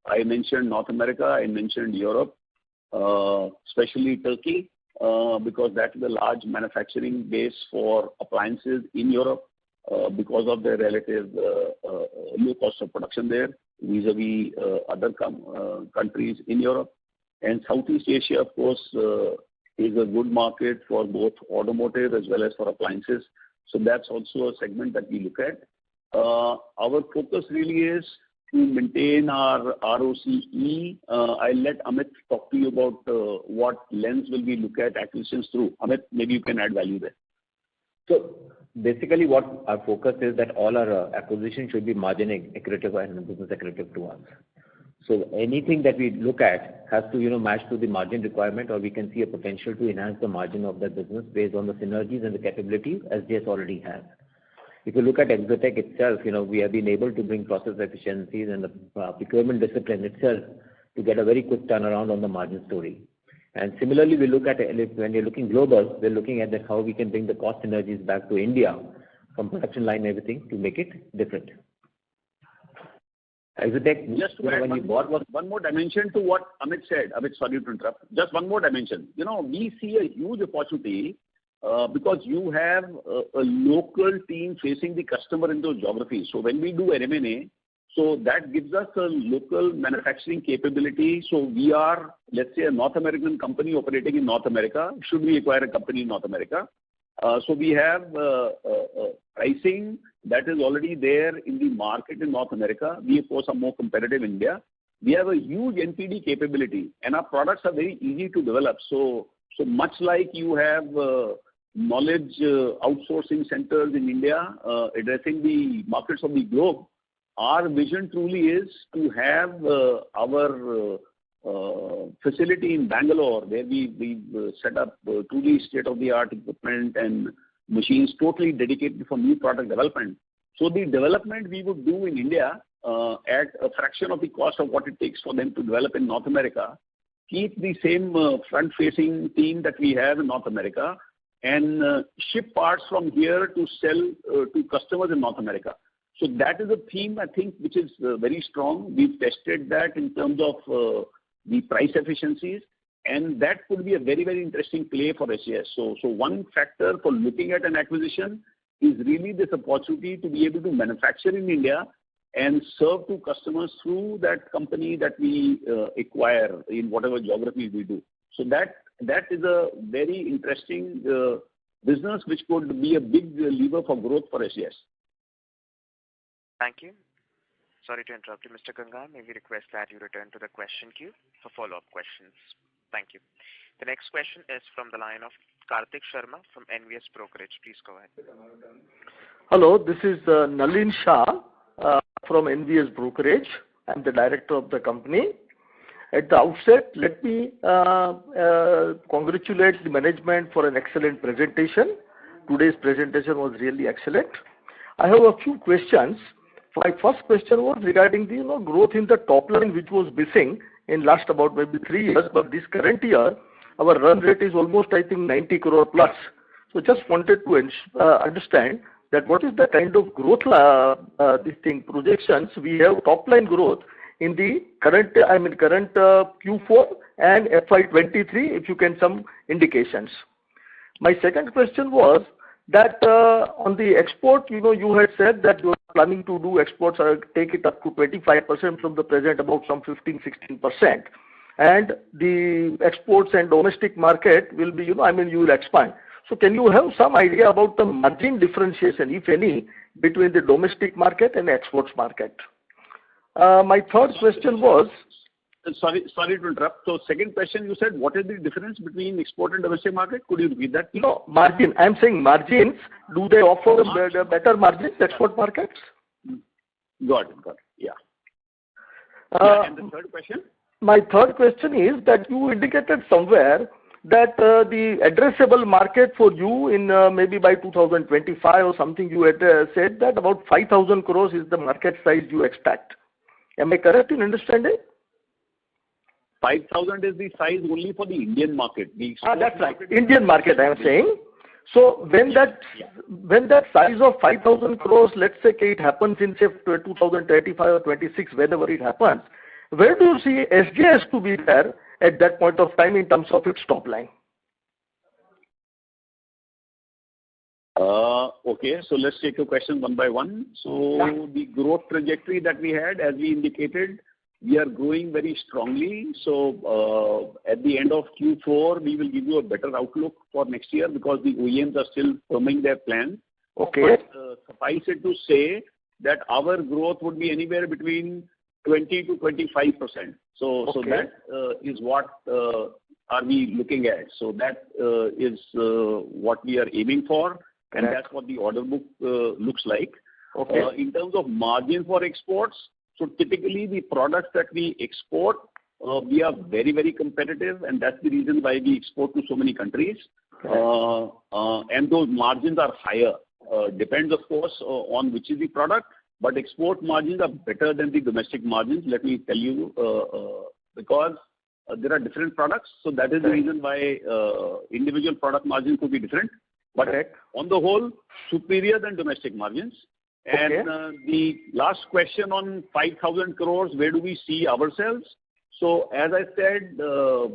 I mentioned North America, I mentioned Europe, especially Turkey, because that is a large manufacturing base for appliances in Europe because of their relative low cost of production there vis-a-vis other countries in Europe. And Southeast Asia, of course, is a good market for both automotive as well as for appliances. So that's also a segment that we look at. Our focus really is to maintain our ROCE. I'll let Amit talk to you about what lens will we look at acquisitions through. Amit, maybe you can add value there. So basically what our focus is that all our acquisitions should be margin accretive and business accretive to us. So anything that we look at has to match to the margin requirement, or we can see a potential to enhance the margin of that business based on the synergies and the capabilities SJS already has. If you look at Exotec itself, we have been able to bring process efficiencies and the procurement discipline itself to get a very quick turnaround on the margin story. And similarly, we look at when you're looking global, we're looking at that how we can bring the cost synergies back to India from production line and everything to make it different. Exotec, just when you bought one more dimension to what Amit said. Amit, sorry to interrupt. Just one more dimension. We see a huge opportunity because you have a local team facing the customer in those geographies. So when we do an M&A, so that gives us a local manufacturing capability. So we are, let's say, a North American company operating in North America. Should we acquire a company in North America? So we have pricing that is already there in the market in North America. We, of course, are more competitive in India. We have a huge NPD capability, and our products are very easy to develop. So much like you have knowledge outsourcing centers in India addressing the markets of the globe, our vision truly is to have our facility in Bangalore, where we set up truly state-of-the-art equipment and machines totally dedicated for new product development. So the development we would do in India at a fraction of the cost of what it takes for them to develop in North America, keep the same front-facing team that we have in North America, and ship parts from here to sell to customers in North America. So that is a theme, I think, which is very strong. We've tested that in terms of the price efficiencies, and that could be a very, very interesting play for SJS. So one factor for looking at an acquisition is really this opportunity to be able to manufacture in India and serve to customers through that company that we acquire in whatever geography we do. So that is a very interesting business which could be a big lever for growth for SJS. Thank you. Sorry to interrupt you, Mr. Concall. May we request that you return to the question queue for follow-up questions. Thank you. The next question is from the line of Karthik Sharma from NVS Brokerage. Please go ahead. Hello, this is Nalin Shah from NVS Brokerage. I'm the director of the company. At the outset, let me congratulate the management for an excellent presentation. Today's presentation was really excellent. I have a few questions. My first question was regarding the growth in the top line, which was missing in last about maybe 3 years, but this current year, our run rate is almost, I think, 90 crore plus. So just wanted to understand that what is the kind of growth projections we have top line growth in the current Q4 and FY23, if you can some indications. My second question was that on the export, you had said that you are planning to do exports or take it up to 25% from the present, about some 15-16%. And the exports and domestic market will be, you will expand. So can you have some idea about the margin differentiation, if any, between the domestic market and exports market? My third question was... Sorry to interrupt. So second question, you said, what is the difference between export and domestic market? Could you repeat that? No, margin. I'm saying margins. Do they offer better margins, export markets? Got it. Yeah. And the third question? My third question is that you indicated somewhere that the addressable market for you in maybe by 2025 or something, you had said that about 5,000 crores is the market size you expect. Am I correct in understanding? 5,000 is the size only for the Indian market. That's right. Indian market, I am saying. So when that size of 5,000 crores, let's say it happens in say 2035 or 26, whenever it happens, where do you see SJS to be there at that point of time in terms of its top line? Okay, so let's take your question one by one. So the growth trajectory that we had, as we indicated, we are growing very strongly. So at the end of Q4, we will give you a better outlook for next year because the OEMs are still firming their plan. Okay. But suffice it to say that our growth would be anywhere between 20 to 25%. So that is what are we looking at. So that is what we are aiming for, and that's what the order book looks like. Okay. In terms of margin for exports, so typically the products that we export, we are very, very competitive, and that's the reason why we export to so many countries. And those margins are higher. Depends, of course, on which is the product, but export margins are better than the domestic margins, let me tell you, because there are different products. So that is the reason why individual product margins could be different. But on the whole, superior than domestic margins. And the last question on 5,000 crores, where do we see ourselves? So as I said,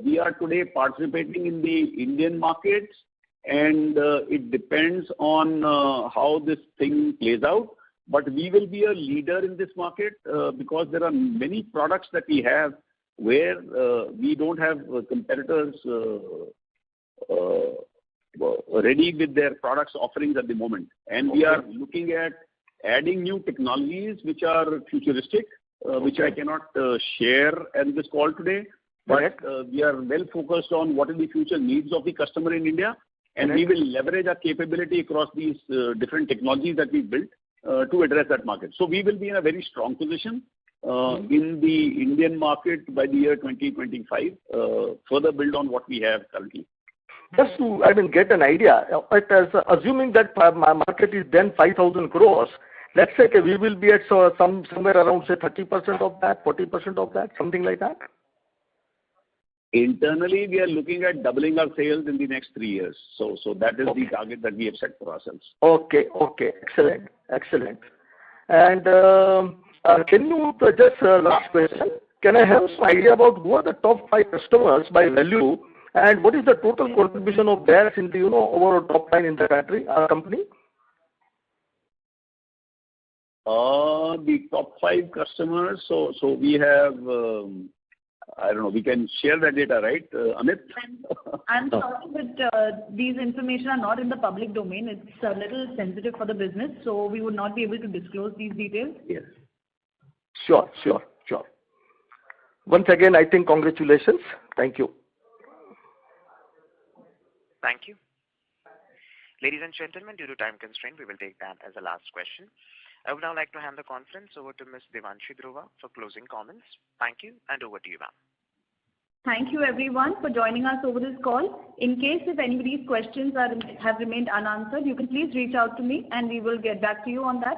we are today participating in the Indian markets, and it depends on how this thing plays out. But we will be a leader in this market because there are many products that we have where we don't have competitors ready with their products offerings at the moment. And we are looking at adding new technologies which are futuristic, which I cannot share at this call today. But we are well focused on what are the future needs of the customer in India. And we will leverage our capability across these different technologies that we built to address that market. So we will be in a very strong position in the Indian market by the year 2025, further build on what we have currently. Just to get an idea, assuming that my market is then 5,000 crores, let's say we will be at somewhere around say 30% of that, 40% of that, something like that. Internally, we are looking at doubling our sales in the next 3 years. So that is the target that we have set for ourselves. Okay. Excellent. And can you just last question? Can I have some idea about who are the top 5 customers by value, and what is the total contribution of theirs in the overall top line in the company? The top 5 customers. So we have, I don't know, we can share that data, right, Amit? I'm sorry, but these information are not in the public domain. It's a little sensitive for the business, so we would not be able to disclose these details. Yes. Sure. Once again, I think congratulations. Thank you. Thank you. Ladies and gentlemen, due to time constraint, we will take that as the last question. I would now like to hand the conference over to Ms. Devanshi Dhruva for closing comments. Thank you, and over to you, ma'am. Thank you, everyone, for joining us over this call. In case if anybody's questions have remained unanswered, you can please reach out to me, and we will get back to you on that.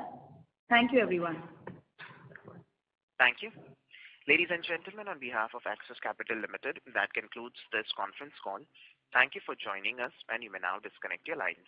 Thank you, everyone. Thank you. Ladies and gentlemen, on behalf of Axis Capital Limited, that concludes this conference call. Thank you for joining us, and you may now disconnect your lines.